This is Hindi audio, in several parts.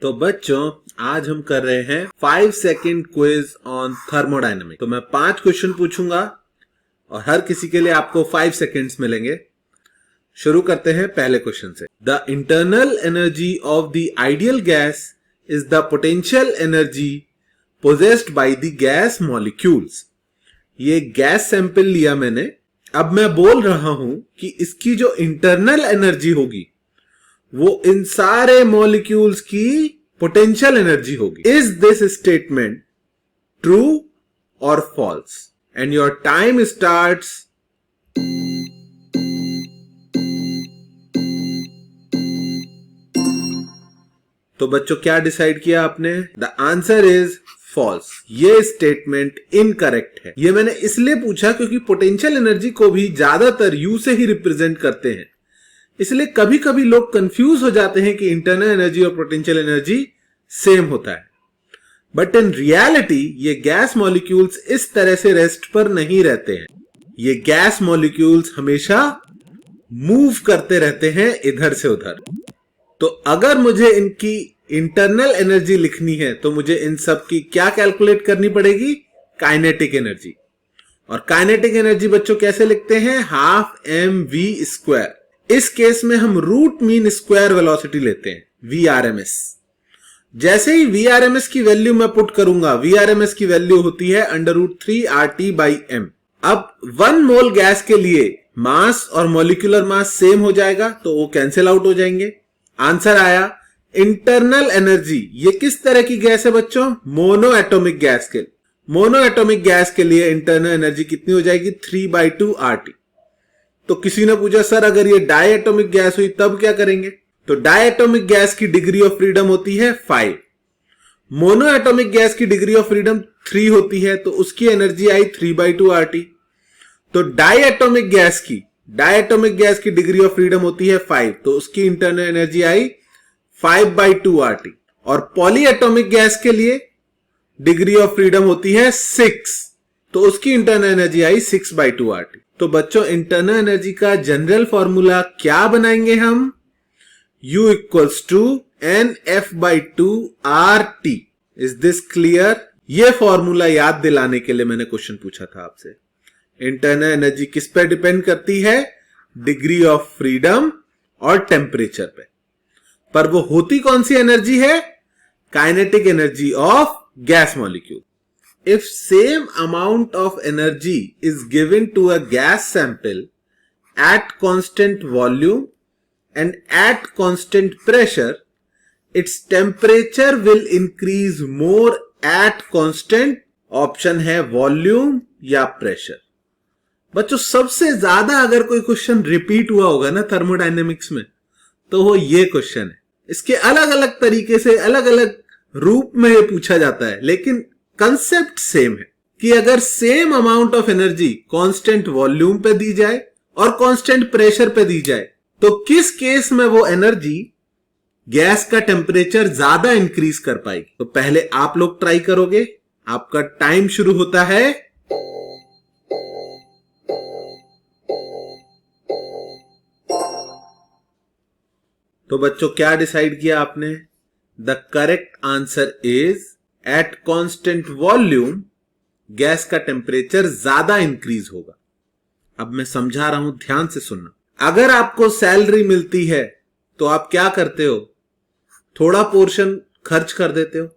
तो बच्चों आज हम कर रहे हैं 5 सेकंड क्विज ऑन थर्मोडायनेमिक्स। तो मैं 5 क्वेश्चन पूछूंगा और हर किसी के लिए आपको 5 सेकंड्स मिलेंगे। शुरू करते हैं पहले क्वेश्चन से। The internal energy of the ideal gas is the potential energy possessed by the gas molecules. ये गैस सैंपल लिया मैंने। अब मैं बोल रहा हूं कि इसकी जो इंटरनल एनर्जी होगी वो इन सारे मॉलिक्यूल्स की पोटेंशियल एनर्जी होगी। इज दिस स्टेटमेंट ट्रू और false? And your time starts तो बच्चों क्या डिसाइड किया आपने? The answer is false. ये स्टेटमेंट इनकरेक्ट है। ये मैंने इसलिए पूछा क्योंकि पोटेंशियल एनर्जी को भी ज्यादातर यू से ही रिप्रेजेंट करते हैं, इसलिए कभी कभी लोग कंफ्यूज हो जाते हैं कि इंटरनल एनर्जी और पोटेंशियल एनर्जी सेम होता है। बट इन रियलिटी ये गैस मॉलिक्यूल्स इस तरह से रेस्ट पर नहीं रहते हैं। ये गैस मॉलिक्यूल्स हमेशा मूव करते रहते हैं इधर से उधर। तो अगर मुझे इनकी इंटरनल एनर्जी लिखनी है तो मुझे इन सब की क्या कैलकुलेट करनी पड़ेगी? Kinetic energy. और काइनेटिक एनर्जी बच्चों कैसे लिखते हैं? Half m v square. इस केस में हम रूट मीन स्क्वायर वेलोसिटी लेते हैं, VRMS। जैसे ही VRMS की वैल्यू मैं पुट करूंगा, VRMS की वैल्यू होती है √3 RT/m। अब 1 मोल गैस के लिए मास और मॉलिक्यूलर मास सेम हो जाएगा तो वो कैंसिल आउट हो जाएंगे। आंसर आया इंटरनल एनर्जी। ये किस तरह की गैस है बच्चों? मोनो एटॉमिक गैस के। मोनो एटॉमिक गैस के लिए इंटरनल एनर्जी कितनी हो जाएगी? 3/2 RT। तो किसी ने पूछा सर अगर ये डाई एटॉमिक गैस हुई तब क्या करेंगे? तो डाई एटॉमिक गैस की डिग्री ऑफ फ्रीडम होती है 5। मोनो एटॉमिक गैस की डिग्री ऑफ फ्रीडम 3 होती है तो उसकी एनर्जी आई 3/2 RT। तो डाई एटॉमिक गैस की डिग्री ऑफ फ्रीडम होती है 5 तो उसकी इंटरनल एनर्जी आई 5/2 RT। और पॉली एटॉमिक गैस के लिए डिग्री ऑफ फ्रीडम होती है 6 तो उसकी इंटरनल एनर्जी आई 6/2 RT। तो बच्चों इंटरनल एनर्जी का जनरल फॉर्मूला क्या बनाएंगे हम? U = NF/2 RT। Is this clear? ये फॉर्मूला याद दिलाने के लिए मैंने क्वेश्चन पूछा था आपसे। इंटरनल एनर्जी किस पे डिपेंड करती है? डिग्री ऑफ फ्रीडम और टेम्परेचर पे। पर वो होती कौन सी एनर्जी है? Kinetic energy of gas molecule. If same amount of energy is given to a gas sample at constant volume and at constant pressure, its temperature will increase more at constant option है volume या pressure। बच्चों सबसे ज्यादा अगर कोई क्वेश्चन रिपीट हुआ होगा ना थर्मोडायनेमिक्स में तो वो ये क्वेश्चन है। इसके अलग अलग तरीके से अलग अलग रूप में ये पूछा जाता है, लेकिन कंसेप्ट सेम है कि अगर same amount of energy constant volume पे दी जाए और कांस्टेंट प्रेशर पे दी जाए तो किस केस में वो एनर्जी गैस का टेम्परेचर ज्यादा इंक्रीज कर पाएगी। तो पहले आप लोग ट्राई करोगे। आपका टाइम शुरू होता है। तो बच्चों क्या डिसाइड किया आपने? The correct answer is at constant volume gas का टेम्परेचर ज्यादा इंक्रीज होगा। अब मैं समझा रहा हूं, ध्यान से सुनना। अगर आपको सैलरी मिलती है तो आप क्या करते हो? थोड़ा पोर्शन खर्च कर देते हो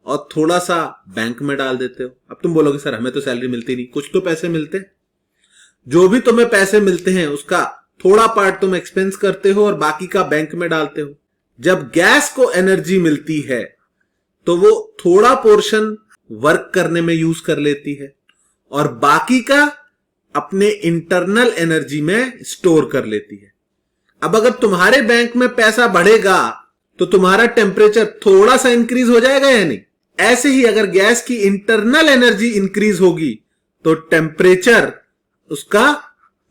और थोड़ा सा बैंक में डाल देते हो। अब तुम बोलोगे सर हमें तो सैलरी मिलती नहीं। कुछ तो पैसे मिलते हैं। जो भी तुम्हें पैसे मिलते हैं उसका थोड़ा पार्ट तुम एक्सपेंस करते हो और बाकी का बैंक में डालते हो। जब गैस को एनर्जी मिलती है तो वो थोड़ा पोर्शन वर्क करने में यूज कर लेती है और बाकी का अपने इंटरनल एनर्जी में स्टोर कर लेती है। अब अगर तुम्हारे बैंक में पैसा बढ़ेगा तो तुम्हारा टेम्परेचर थोड़ा सा इंक्रीज हो जाएगा या नहीं? ऐसे ही अगर गैस की इंटरनल एनर्जी इंक्रीज होगी तो टेम्परेचर उसका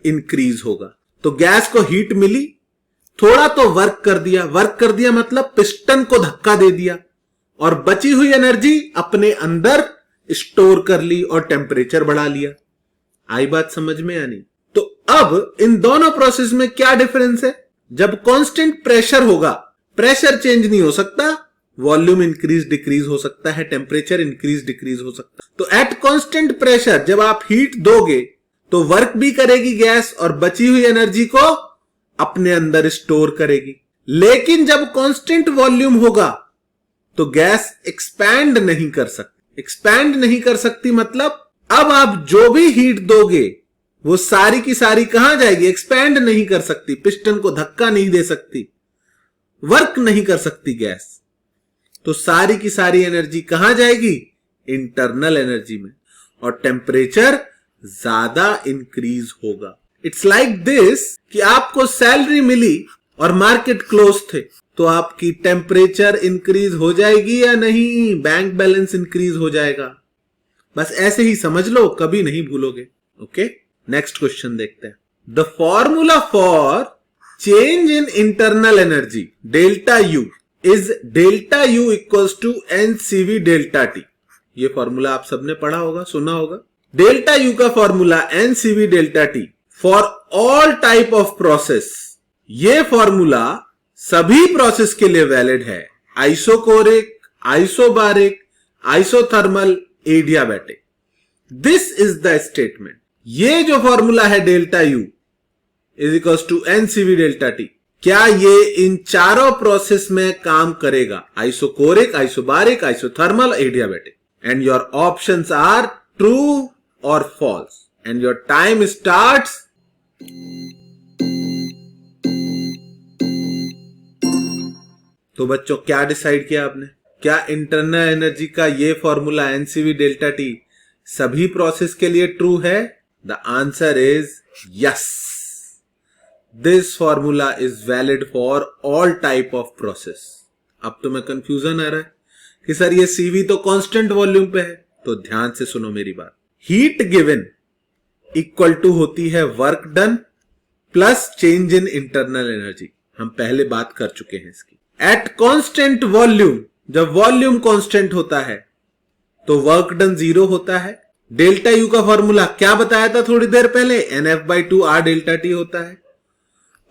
इंक्रीज होगा। तो गैस को हीट मिली, थोड़ा तो वर्क कर दिया मतलब पिस्टन को धक्का दे दिया और बची हुई एनर्जी अपने अंदर स्टोर कर ली और टेम्परेचर बढ़ा लिया। आई बात समझ में या नहीं? तो अब इन दोनों प्रोसेस में क्या डिफरेंस है? जब कांस्टेंट प्रेशर होगा, प्रेशर चेंज नहीं हो सकता, वॉल्यूम इंक्रीज डिक्रीज हो सकता है, टेम्परेचर इंक्रीज डिक्रीज हो सकता है। तो एट कांस्टेंट प्रेशर जब आप हीट दोगे तो वर्क भी करेगी गैस और बची हुई एनर्जी को अपने अंदर स्टोर करेगी। लेकिन जब कांस्टेंट वॉल्यूम होगा तो गैस एक्सपैंड नहीं कर सकती। एक्सपैंड नहीं कर सकती मतलब अब आप जो भी हीट दोगे वो सारी की सारी कहां जाएगी? एक्सपैंड नहीं कर सकती, पिस्टन को धक्का नहीं दे सकती, वर्क नहीं कर सकती गैस। तो सारी की सारी एनर्जी कहां जाएगी? इंटरनल एनर्जी में, और टेम्परेचर ज्यादा इंक्रीज होगा। इट्स लाइक दिस कि आपको सैलरी मिली और मार्केट क्लोज थे, तो आपकी टेम्परेचर इंक्रीज हो जाएगी या नहीं? बैंक बैलेंस इंक्रीज हो जाएगा। बस ऐसे ही समझ लो, कभी नहीं भूलोगे। ओके, नेक्स्ट क्वेश्चन देखते हैं। The formula for change in internal energy delta u is delta u equals to nCv delta T. ये फॉर्मूला आप सबने पढ़ा होगा, सुना होगा। डेल्टा यू का formula nCv delta T for all type of process. ये फॉर्मूला सभी प्रोसेस के लिए वैलिड है, isochoric, isobaric, isothermal, adiabatic. This is the statement. ये जो फॉर्मूला है delta u is equal to nCv delta T, क्या ये इन चारों प्रोसेस में काम करेगा? Isochoric, isobaric, isothermal, adiabatic. And your options are true और false and your time starts तो बच्चों क्या डिसाइड किया आपने? क्या इंटरनल एनर्जी का ये फॉर्मूला एनसीवी डेल्टा टी सभी प्रोसेस के लिए ट्रू है? The answer is yes. This formula is valid for all type of process. अब तुम्हें कंफ्यूजन आ रहा है कि सर ये सीवी तो कांस्टेंट वॉल्यूम पे है, तो ध्यान से सुनो मेरी बात। हीट गिवन इक्वल टू होती है work done plus change in internal energy. हम पहले बात कर चुके हैं इसकी। एट कांस्टेंट वॉल्यूम, जब वॉल्यूम कांस्टेंट होता है तो वर्क डन 0 होता है। डेल्टा यू का फॉर्मूला क्या बताया था थोड़ी देर पहले? NF/2 R डेल्टा टी होता है।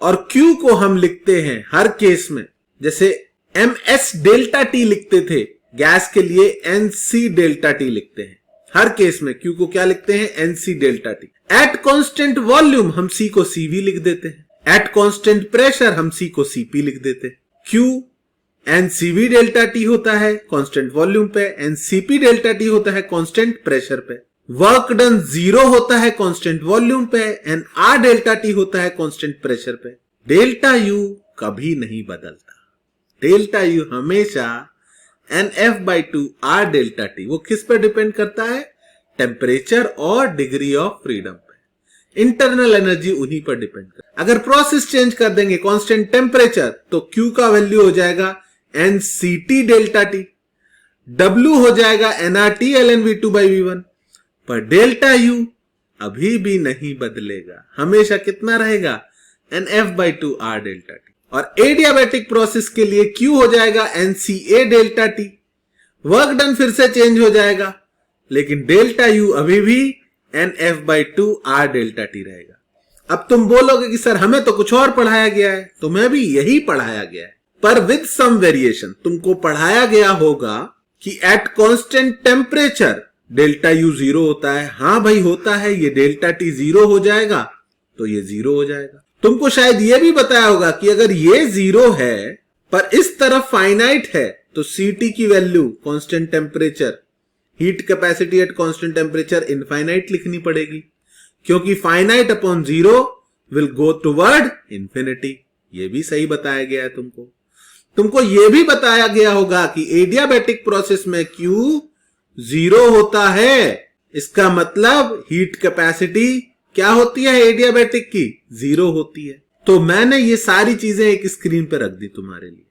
और Q को हम लिखते हैं हर केस में, जैसे MS डेल्टा टी लिखते थे गैस के लिए, NC डेल्टा टी लिखते हैं। हर केस में Q को क्या लिखते हैं? NC delta T. At constant volume हम C को CV लिख देते हैं। एट कांस्टेंट प्रेशर हम C को CP लिख देते हैं। Q NCV डेल्टा टी होता है कांस्टेंट वॉल्यूम पे, NCP डेल्टा टी होता है कांस्टेंट प्रेशर पे। वर्क डन 0 होता है कांस्टेंट वॉल्यूम पे, एंड R डेल्टा टी होता है कांस्टेंट प्रेशर पे। डेल्टा U कभी नहीं बदलता। डेल्टा U हमेशा NF/2 R डेल्टा टी। वो किस पे डिपेंड करता है? टेम्परेचर और डिग्री ऑफ फ्रीडम पे। इंटरनल एनर्जी उन्हीं पर डिपेंड करता है। अगर प्रोसेस चेंज कर देंगे कांस्टेंट टेम्परेचर तो Q का वैल्यू हो जाएगा NCT डेल्टा टी, W हो जाएगा NRT ln V2/V1, पर डेल्टा U अभी भी नहीं बदलेगा, हमेशा कितना रहेगा? NF/2 R delta T. और एडियाबैटिक प्रोसेस के लिए Q हो जाएगा NCA delta T. Work done फिर से चेंज हो जाएगा, लेकिन डेल्टा U अभी भी NF/2 R डेल्टा टी रहेगा। अब तुम बोलोगे कि सर हमें तो कुछ और पढ़ाया गया है, तो मैं भी यही पढ़ाया गया है, पर विद सम वेरिएशन। तुमको पढ़ाया गया होगा कि at constant temperature delta U 0 होता है। हाँ भाई होता है, ये डेल्टा T 0 हो जाएगा तो ये 0 हो जाएगा। तुमको शायद ये भी बताया होगा कि अगर ये 0 है पर इस तरफ फाइनाइट है तो CT की value constant temperature, heat capacity at constant temperature infinite लिखनी पड़ेगी, क्योंकि finite upon 0 will go toward infinity. ये भी सही बताया गया है तुमको। तुमको ये भी बताया गया होगा कि एडियाबैटिक प्रोसेस में Q 0 होता है। इसका मतलब हीट कैपेसिटी क्या होती है एडियाबैटिक की? 0 होती है। तो मैंने ये सारी चीजें एक स्क्रीन पर रख दी तुम्हारे लिए,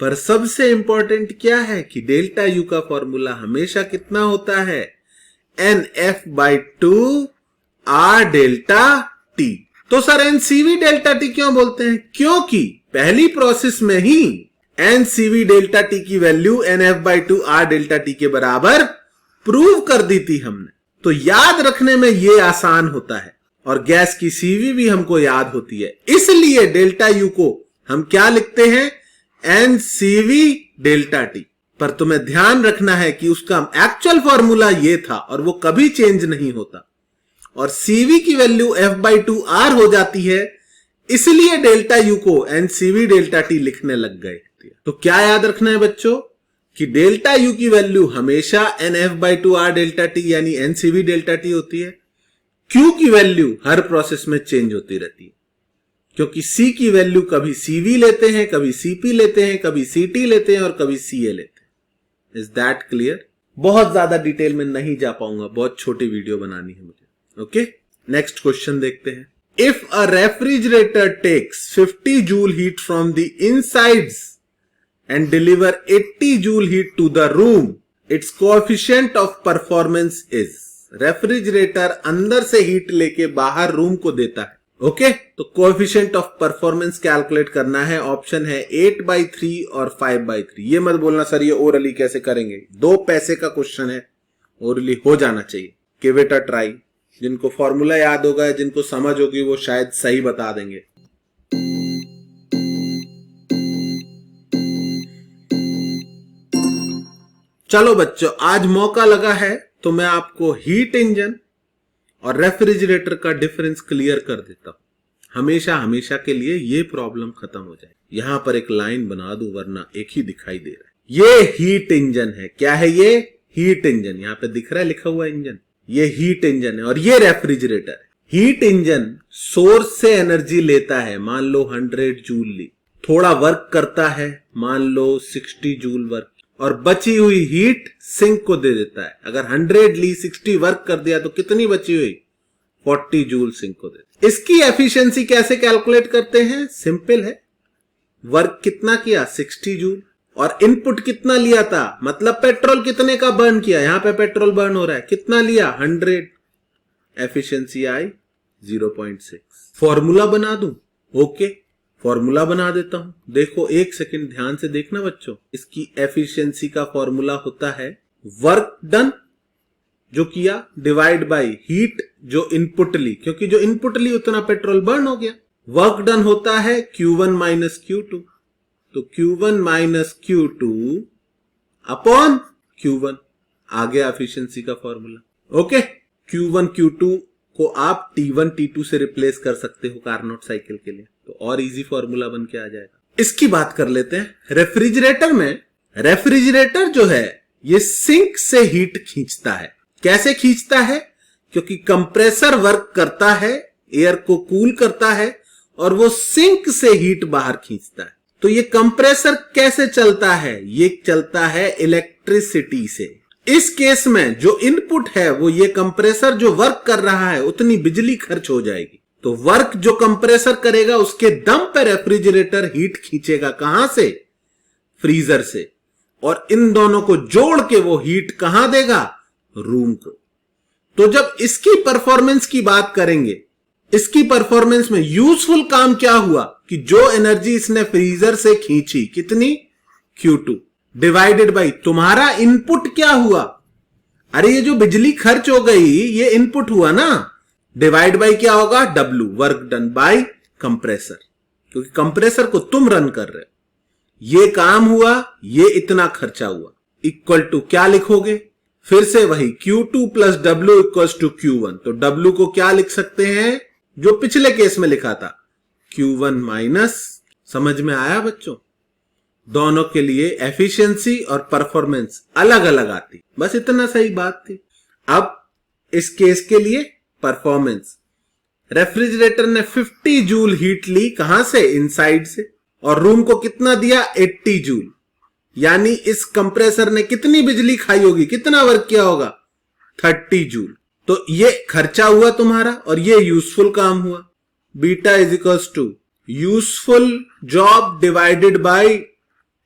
पर सबसे इंपॉर्टेंट क्या है कि डेल्टा U का फॉर्मूला हमेशा कितना होता है? NF/2 R delta T. तो सर NCV डेल्टा टी क्यों बोलते हैं? क्योंकि पहली प्रोसेस में ही NCV डेल्टा टी की value NF/2 R delta T के बराबर प्रूव कर दी थी हमने। तो याद रखने में ये आसान होता है, और गैस की CV भी हमको याद होती है। इसलिए डेल्टा U को हम क्या लिखते हैं? NCV delta T. पर तुम्हें ध्यान रखना है कि उसका एक्चुअल फॉर्मूला ये था और वो कभी चेंज नहीं होता, और CV की वैल्यू F/2R हो जाती है, इसलिए डेल्टा यू को NCV डेल्टा टी लिखने लग गए। तो क्या याद रखना है बच्चों कि डेल्टा यू की वैल्यू हमेशा NF/2R डेल्टा टी यानी NCV डेल्टा टी होती है। Q की वैल्यू हर प्रोसेस में चेंज होती रहती है, क्योंकि C की वैल्यू कभी CV लेते हैं, कभी CP लेते हैं, कभी CT लेते हैं और कभी CA लेते हैं। Is that clear? बहुत ज्यादा डिटेल में नहीं जा पाऊंगा, बहुत छोटी वीडियो बनानी है मुझे। ओके, नेक्स्ट क्वेश्चन देखते हैं। If a refrigerator takes 50 joule heat from the insides and deliver 80 joule heat to the room, its coefficient of performance is। Refrigerator अंदर से हीट लेके बाहर रूम को देता है। ओके, तो कोएफिशिएंट ऑफ परफॉर्मेंस कैलकुलेट करना है। ऑप्शन है 8/3 और 5/3। ये मत बोलना सर ये ओरली कैसे करेंगे, 2 पैसे का क्वेश्चन है, ओरली हो जाना चाहिए। Give it a try. जिनको फॉर्मूला याद होगा, जिनको समझ होगी, वो शायद सही बता देंगे। चलो बच्चों, आज मौका लगा है तो मैं आपको हीट इंजन और रेफ्रिजरेटर का डिफरेंस क्लियर कर देता हूं। हमेशा हमेशा के लिए ये प्रॉब्लम खत्म हो जाए। यहां पर एक लाइन बना दूं वरना एक ही दिखाई दे रहा है। ये हीट इंजन है। क्या है ये? Heat engine. यहां पे दिख रहा है लिखा हुआ इंजन, ये हीट इंजन है और ये रेफ्रिजरेटर है। हीट इंजन सोर्स से एनर्जी लेता है, मान लो 100 जूल ली, थोड़ा वर्क करता है, मान लो 60 जूल वर्क, और बची हुई हीट सिंक को दे देता है। अगर 100 ली, 60 वर्क कर दिया तो कितनी बची हुई? 40 जूल सिंक को दे। इसकी एफिशिएंसी कैसे कैलकुलेट करते हैं? सिंपल है। वर्क कितना किया? 60 जूल, और इनपुट कितना लिया था, मतलब पेट्रोल कितने का बर्न किया। यहां पे पेट्रोल बर्न हो रहा है, कितना लिया? 100। एफिशिएंसी आई 0.6। फॉर्मूला बना दूं? ओके, फॉर्मूला बना देता हूं। देखो, एक सेकंड ध्यान से देखना बच्चों। इसकी एफिशिएंसी का फॉर्मूला होता है वर्क डन जो किया डिवाइड बाय हीट जो इनपुट ली, क्योंकि जो इनपुट ली उतना पेट्रोल बर्न हो गया। वर्क डन होता है Q1 माइनस Q2, तो Q1 minus Q2 upon Q1 आ गया एफिशिएंसी का फॉर्मूला। ओके, Q1 Q2 को आप T1 T2 से रिप्लेस कर सकते हो कार्नोट साइकिल के लिए, तो और इजी फॉर्मूला बन के आ जाएगा। इसकी बात कर लेते हैं। रेफ्रिजरेटर में, रेफ्रिजरेटर जो है ये सिंक से हीट खींचता है। कैसे खींचता है? क्योंकि कंप्रेसर वर्क करता है, एयर को कूल करता है और वो सिंक से हीट बाहर खींचता है। तो ये कंप्रेसर कैसे चलता है? ये चलता है इलेक्ट्रिसिटी से। इस केस में जो इनपुट है वो ये कंप्रेसर जो वर्क कर रहा है उतनी बिजली खर्च हो जाएगी, तो वर्क जो कंप्रेसर करेगा उसके दम पर रेफ्रिजरेटर हीट खींचेगा। कहां से? फ्रीजर से, और इन दोनों को जोड़ के वो हीट कहां देगा? रूम को। तो जब इसकी परफॉर्मेंस की बात करेंगे, इसकी परफॉर्मेंस में यूजफुल काम क्या हुआ कि जो एनर्जी इसने फ्रीजर से खींची, कितनी? Q2 डिवाइडेड बाई तुम्हारा इनपुट क्या हुआ? अरे ये जो बिजली खर्च हो गई ये इनपुट हुआ ना, डिवाइड बाई क्या होगा? W work done by compressor, क्योंकि कंप्रेसर को तुम रन कर रहे हो। ये काम हुआ, ये इतना खर्चा हुआ, इक्वल टू क्या लिखोगे? फिर से वही Q2 plus W equal to Q1। तो W को क्या लिख सकते हैं जो पिछले केस में लिखा था? Q1 minus. समझ में आया बच्चों? दोनों के लिए एफिशिएंसी और परफॉर्मेंस अलग अलग आती, बस इतना सही बात थी। अब इस केस के लिए परफॉर्मेंस, रेफ्रिजरेटर ने 50 जूल हीट ली, कहां से? इनसाइड से, और रूम को कितना दिया? 80 जूल। यानी इस कंप्रेसर ने कितनी बिजली खाई होगी, कितना वर्क किया होगा? 30 जूल। तो ये खर्चा हुआ तुम्हारा और ये यूजफुल काम हुआ। Beta is equals to useful job divided by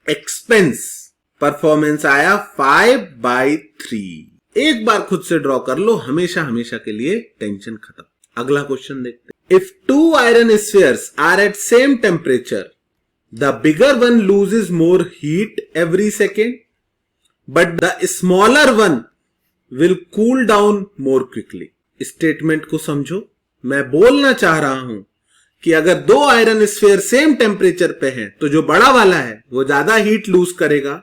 expense. Performance आया 5/3। एक बार खुद से ड्रॉ कर लो, हमेशा हमेशा के लिए टेंशन खत्म। अगला क्वेश्चन देखते हैं। If 2 iron spheres are at same temperature, the bigger one loses more heat every second, but the smaller one will cool down more quickly। Statement को समझो। मैं बोलना चाह रहा हूं कि अगर दो आयरन स्फीयर सेम टेम्परेचर पे हैं तो जो बड़ा वाला है वो ज्यादा हीट लूज करेगा,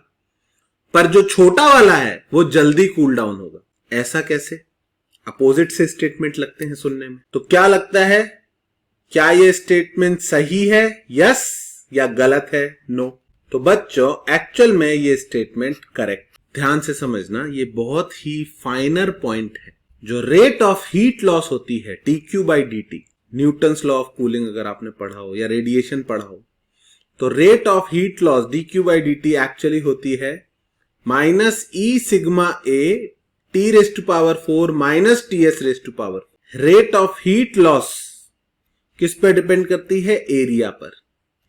पर जो छोटा वाला है वो जल्दी कूल डाउन होगा। ऐसा कैसे? अपोजिट से स्टेटमेंट लगते हैं सुनने में। तो क्या लगता है, क्या ये स्टेटमेंट सही है, यस, या गलत है, नो? तो बच्चों एक्चुअल में ये स्टेटमेंट करेक्ट। ध्यान से समझना, ये बहुत ही फाइनर पॉइंट है। जो रेट ऑफ हीट लॉस होती है dQ by dt, Newton's law of cooling अगर आपने पढ़ा हो या रेडिएशन पढ़ा हो, तो rate of heat loss dQ by dt actually होती है -e sigma a T⁴ minus Ts⁴। Rate of heat loss किस पे डिपेंड करती है? एरिया पर,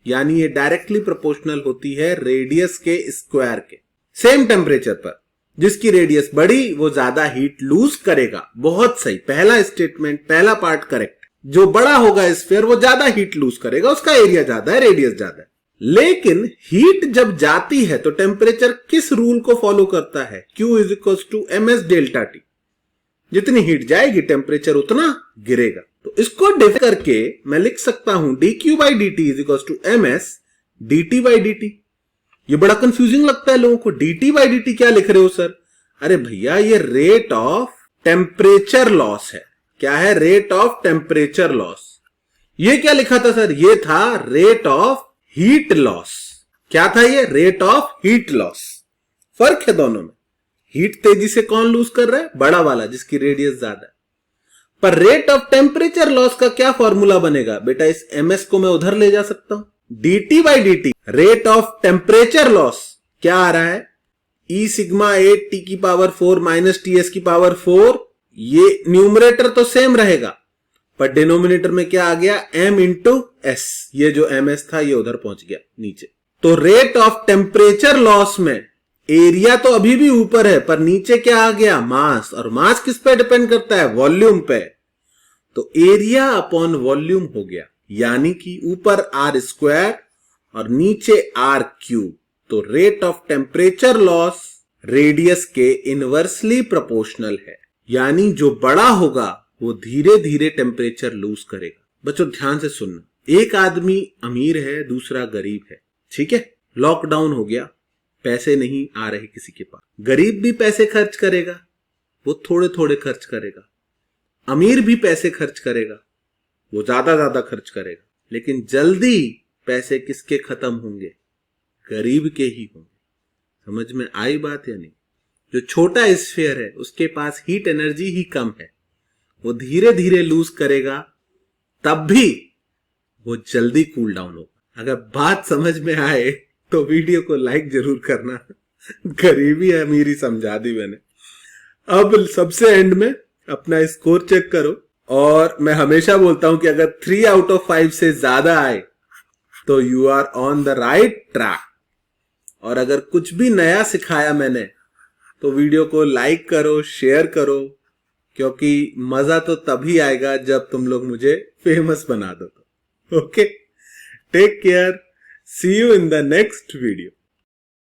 यानी ये डायरेक्टली प्रोपोर्शनल होती है रेडियस के स्क्वायर के। सेम टेम्परेचर पर जिसकी रेडियस बड़ी वो ज्यादा हीट लूज करेगा। बहुत सही, पहला स्टेटमेंट, पहला पार्ट करेक्ट। जो बड़ा होगा स्फीयर वो ज्यादा हीट लूज करेगा, उसका एरिया ज्यादा है, रेडियस ज्यादा है। लेकिन हीट जब जाती है तो टेम्परेचर किस रूल को फॉलो करता है? Q = ms delta T। जितनी हीट जाएगी टेम्परेचर उतना गिरेगा। तो इसको डिफाइन करके मैं लिख सकता हूं dQ by dt = ms dt by dt। ये बड़ा कंफ्यूजिंग लगता है लोगों को, dt by dt क्या लिख रहे हो सर? अरे भैया ये रेट ऑफ टेम्परेचर लॉस है। क्या है? Rate of temperature loss. ये क्या लिखा था सर? ये था रेट ऑफ हीट लॉस। क्या था ये? Rate of heat loss. फर्क है दोनों में। हीट तेजी से कौन लूज कर रहा है? बड़ा वाला जिसकी रेडियस ज्यादा है। पर रेट ऑफ टेम्परेचर लॉस का क्या फॉर्मूला बनेगा? बेटा इस ms को मैं उधर ले जा सकता हूं, dt by dt। Rate of temperature loss क्या आ रहा है? e sigma a T⁴ minus Ts⁴। ये न्यूमरेटर तो सेम रहेगा, पर डिनोमिनेटर में क्या आ गया? m into s। ये जो ms था ये उधर पहुंच गया नीचे। तो रेट ऑफ टेम्परेचर लॉस में एरिया तो अभी भी ऊपर है, पर नीचे क्या आ गया? मास। और मास किस पे डिपेंड करता है? वॉल्यूम पे। तो एरिया अपॉन वॉल्यूम हो गया, यानी कि ऊपर r² और नीचे r³। तो rate of temperature loss radius के इनवर्सली प्रोपोर्शनल है, यानी जो बड़ा होगा वो धीरे धीरे टेम्परेचर लूज करेगा। बच्चों ध्यान से सुनना, एक आदमी अमीर है, दूसरा गरीब है, ठीक है? लॉकडाउन हो गया, पैसे नहीं आ रहे किसी के पास। गरीब भी पैसे खर्च करेगा, वो थोड़े थोड़े खर्च करेगा। अमीर भी पैसे खर्च करेगा, वो ज्यादा खर्च करेगा। लेकिन जल्दी पैसे किसके खत्म होंगे? गरीब के ही होंगे। समझ में आई बात या नहीं? जो छोटा स्फीयर है उसके पास हीट एनर्जी ही कम है, वो धीरे धीरे लूज करेगा, तब भी वो जल्दी कूल डाउन होगा। अगर बात समझ में आए तो वीडियो को लाइक जरूर करना। गरीबी अमीरी समझा दी मैंने। अब सबसे एंड में अपना स्कोर चेक करो, और मैं हमेशा बोलता हूं कि अगर 3 आउट ऑफ 5 से ज्यादा आए तो you are on the right track. और अगर कुछ भी नया सिखाया मैंने तो वीडियो को लाइक करो, शेयर करो, क्योंकि मजा तो तभी आएगा जब तुम लोग मुझे फेमस बना दो। Okay, take care, see you in the next video.